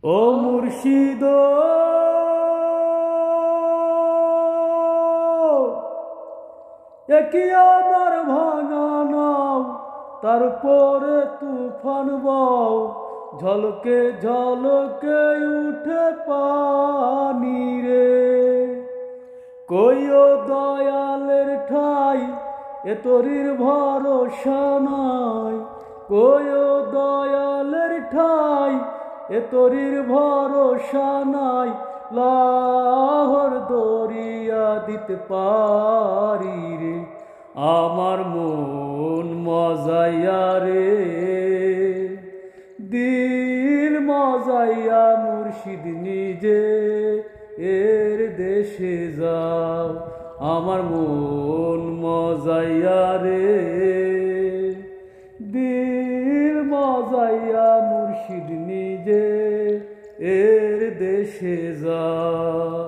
ও মুর্শিদ একই আমার ভাঙা নাও, তারপরে তুফান বাও, ঝলকে ঝলকে উঠে পানি রে। কইও দয়ালের ঠাই এ তরির ভরসা নাই, কইও দয়ালের ঠাই এ তরির ভরসা নাই। লাহর দরিয়া দিতে পারি রে, আমার মন মজাইয়া রে, দিল মজাইয়া মুর্শিদ নিজে এর দেশে যাও। আমার মন মজাইয়া রে, দিল মজাইয়া মুর্শিদ নিজে এর দেশে যাও।